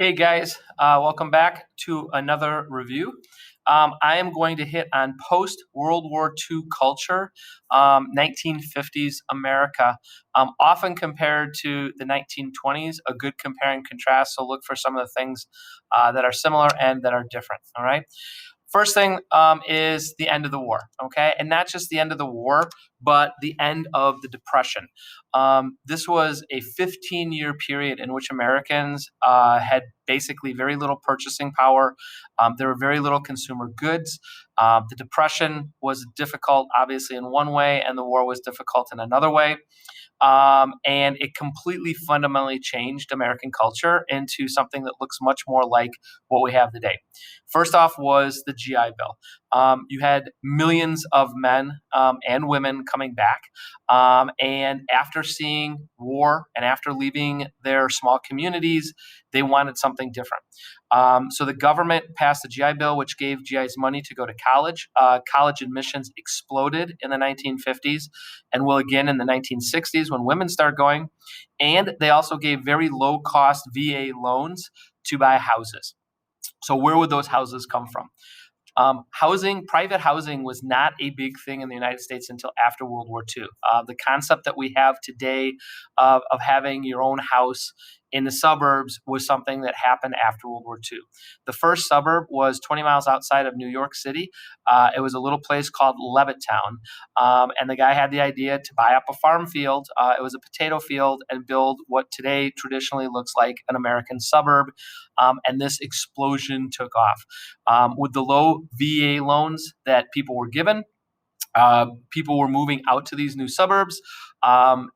Hey guys, welcome back to another review. I am going to hit on post-World War II culture, 1950s America, often compared to the 1920s, a good compare and contrast. So look for some of the things that are similar and that are different, all right? First thing is the end of the war, okay? And not just the end of the war, but the end of the Depression. This was a 15-year period in which Americans had basically very little purchasing power. There were very little consumer goods. The Depression was difficult, obviously, in one way, and the war was difficult in another way. And it completely fundamentally changed American culture into something that looks much more like what we have today. First off was the GI Bill. You had millions of men and women coming back, and after seeing war and after leaving their small communities, they wanted something different. So the government passed the GI Bill, which gave GIs money to go to college. College admissions exploded in the 1950s and will again in the 1960s when women start going. And they also gave very low cost VA loans to buy houses. So where would those houses come from? Private housing was not a big thing in the United States until after World War II. The concept that we have today of having your own house in the suburbs was something that happened after World War II. The first suburb was 20 miles outside of New York City. It was a little place called Levittown. And the guy had the idea to buy up a farm field. It was a potato field and build what today traditionally looks like an American suburb. And this explosion took off. With the low VA loans that people were given, people were moving out to these new suburbs.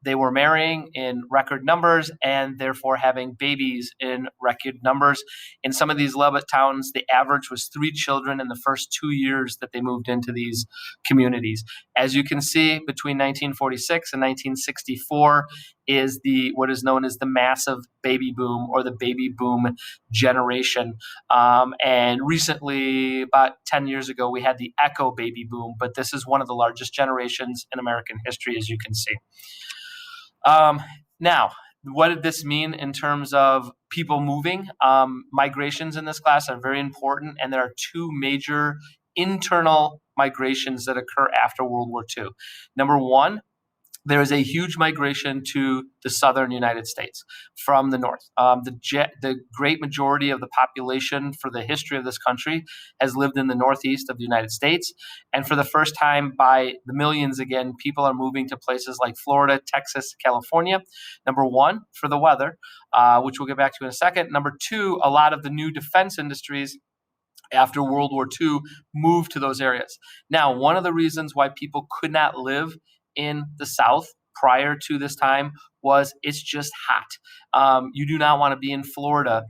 They were marrying in record numbers and therefore having babies in record numbers. In some of these Levitt towns, the average was 3 children in the first 2 years that they moved into these communities. As you can see, between 1946 and 1964 is what is known as the massive baby boom or the baby boom generation. And recently, about 10 years ago, we had the echo baby boom, but this is one of the largest generations in American history, as you can see. Now, what did this mean in terms of people moving? Migrations in this class are very important, and there are 2 major internal migrations that occur after World War II. Number one, there is a huge migration to the southern United States from the north. The great majority of the population for the history of this country has lived in the northeast of the United States. And for the first time by the millions again, people are moving to places like Florida, Texas, California. Number one, for the weather, which we'll get back to in a second. Number two, a lot of the new defense industries after World War II moved to those areas. Now, one of the reasons why people could not live in the South prior to this time was it's just hot. You do not want to be in Florida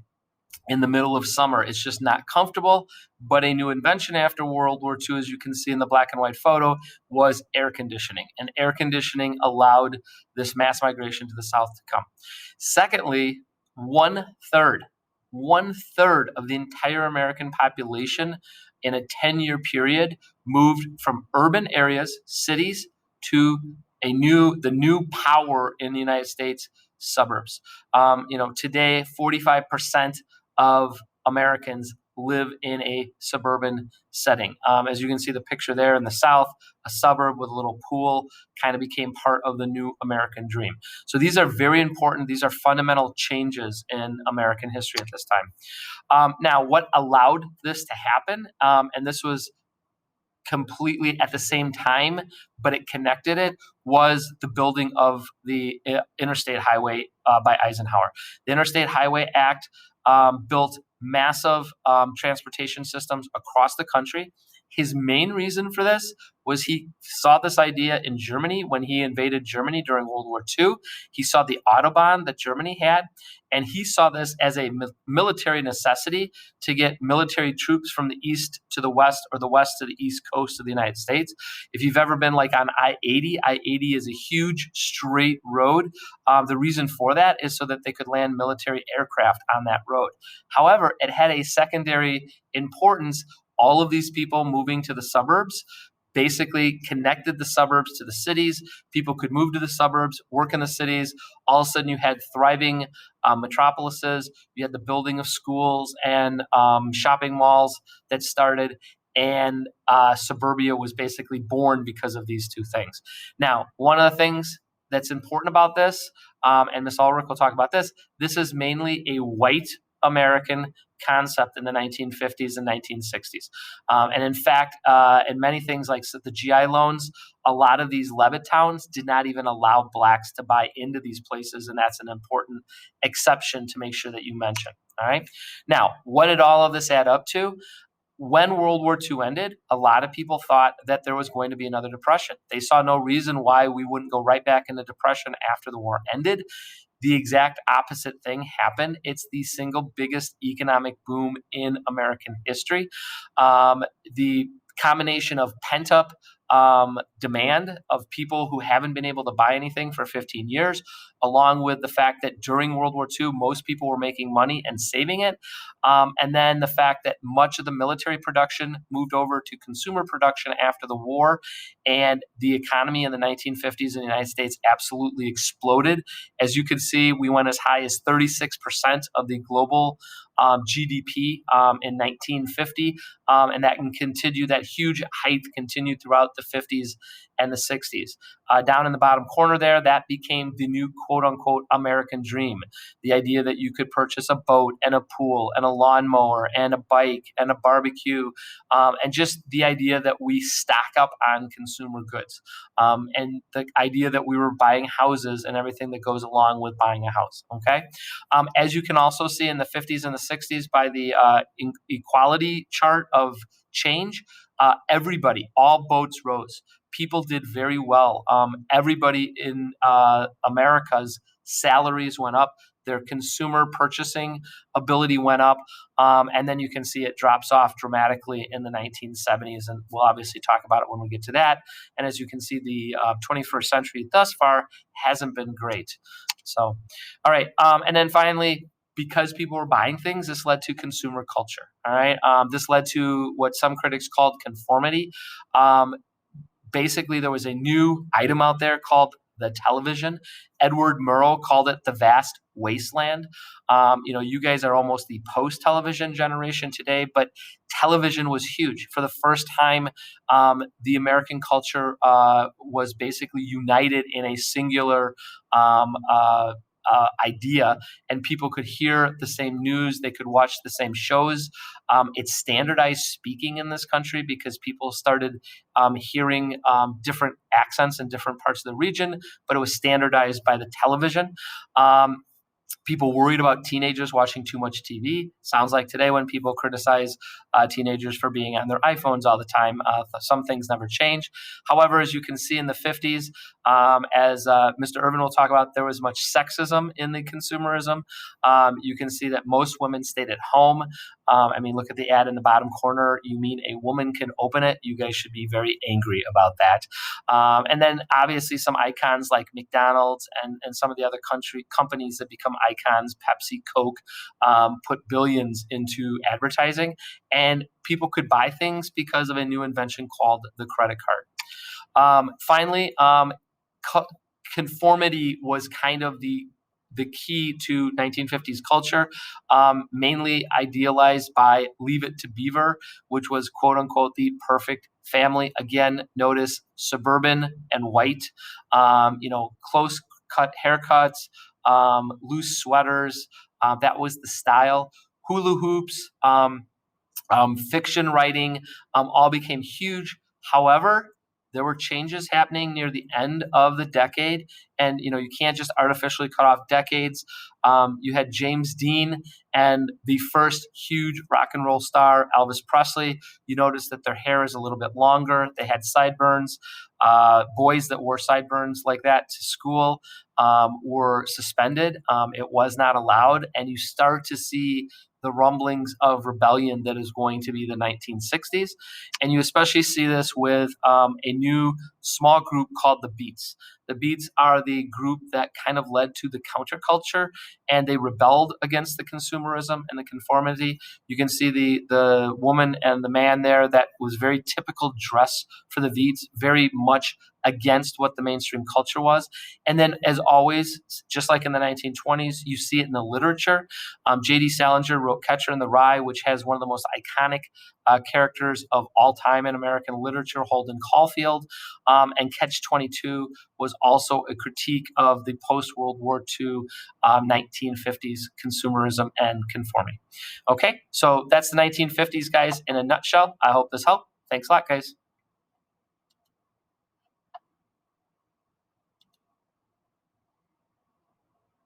in the middle of summer. It's just not comfortable. But a new invention after World War II, as you can see in the black and white photo, was air conditioning. And air conditioning allowed this mass migration to the South to come. Secondly, one third of the entire American population in a 10-year period moved from urban areas, cities, to the new power in the United States, suburbs. Today, 45% of Americans live in a suburban setting. As you can see the picture there in the South, a suburb with a little pool kind of became part of the new American dream. So these are very important. These are fundamental changes in American history at this time. Now, what allowed this to happen, and this was completely at the same time, but it connected it, was the building of the Interstate Highway by Eisenhower. The Interstate Highway Act built massive transportation systems across the country. His main reason for this was he saw this idea in Germany when he invaded Germany during World War II. He saw the Autobahn that Germany had, and he saw this as a military necessity to get military troops from the east to the west or the west to the east coast of the United States. If you've ever been like on I-80, I-80 is a huge straight road. The reason for that is so that they could land military aircraft on that road. However, it had a secondary importance. All of these people moving to the suburbs basically connected the suburbs to the cities. People could move to the suburbs, work in the cities. All of a sudden, you had thriving metropolises. You had the building of schools and shopping malls that started. And suburbia was basically born because of these two things. Now, one of the things that's important about this, and Miss Ulrich will talk about this, this is mainly a white American concept in the 1950s and 1960s. And in fact, in many things like the GI loans, a lot of these Levitt towns did not even allow blacks to buy into these places. And that's an important exception to make sure that you mention. All right. Now, what did all of this add up to? When World War II ended, a lot of people thought that there was going to be another depression. They saw no reason why we wouldn't go right back into depression after the war ended. The exact opposite thing happened. It's the single biggest economic boom in American history. The combination of pent up demand of people who haven't been able to buy anything for 15 years, along with the fact that during World War II, most people were making money and saving it. And then the fact that much of the military production moved over to consumer production after the war. And the economy in the 1950s in the United States absolutely exploded. As you can see, we went as high as 36% of the global GDP in 1950, and that can continue. That huge height continued throughout the 50s and the 60s. Down in the bottom corner there, that became the new quote-unquote American dream. The idea that you could purchase a boat and a pool and a lawnmower and a bike and a barbecue, and just the idea that we stack up on consumer goods, and the idea that we were buying houses and everything that goes along with buying a house. Okay, as you can also see in the 50s and the 60s by the equality chart of change, everybody, all boats rose. People did very well. Everybody in America's salaries went up. Their consumer purchasing ability went up. And then you can see it drops off dramatically in the 1970s. And we'll obviously talk about it when we get to that. And as you can see, the 21st century thus far hasn't been great. So, all right. And then finally, because people were buying things, this led to consumer culture. All right. This led to what some critics called conformity. Basically, there was a new item out there called the television. Edward Murrow called it the vast wasteland. You guys are almost the post-television generation today, but television was huge. For the first time, the American culture was basically united in a singular idea, and people could hear the same news, they could watch the same shows. It standardized speaking in this country because people started hearing different accents in different parts of the region, but it was standardized by the television. People worried about teenagers watching too much TV. Sounds like today when people criticize teenagers for being on their iPhones all the time. Some things never change. However, as you can see in the 50s, as Mr. Irvin will talk about, there was much sexism in the consumerism. You can see that most women stayed at home. Look at the ad in the bottom corner. You mean a woman can open it? You guys should be very angry about that. And then obviously some icons like McDonald's and some of the other companies that become icons, Pepsi, Coke, put billions into advertising. And people could buy things because of a new invention called the credit card. Finally, conformity was kind of the key to 1950s culture, mainly idealized by Leave It to Beaver, which was quote unquote the perfect family. Again, notice suburban and white, close cut haircuts, loose sweaters. That was the style. Hula hoops, fiction writing, all became huge. However, there were changes happening near the end of the decade, and you can't just artificially cut off decades. You had James Dean and the first huge rock and roll star, Elvis Presley. You notice that their hair is a little bit longer. They had sideburns. Boys that wore sideburns like that to school were suspended. It was not allowed, and you start to see the rumblings of rebellion that is going to be the 1960s. And you especially see this with a new small group called the Beats. The Beats are the group that kind of led to the counterculture, and they rebelled against the consumerism and the conformity. You can see the woman and the man there that was very typical dress for the Beats, very much against what the mainstream culture was. And then, as always, just like in the 1920s, you see it in the literature. J.D. Salinger wrote Catcher in the Rye, which has one of the most iconic characters of all time in American literature, Holden Caulfield. And Catch 22 was also a critique of the post-World War II 1950s consumerism and conformity. Okay, so that's the 1950s, guys, in a nutshell. I hope this helped. Thanks a lot, guys.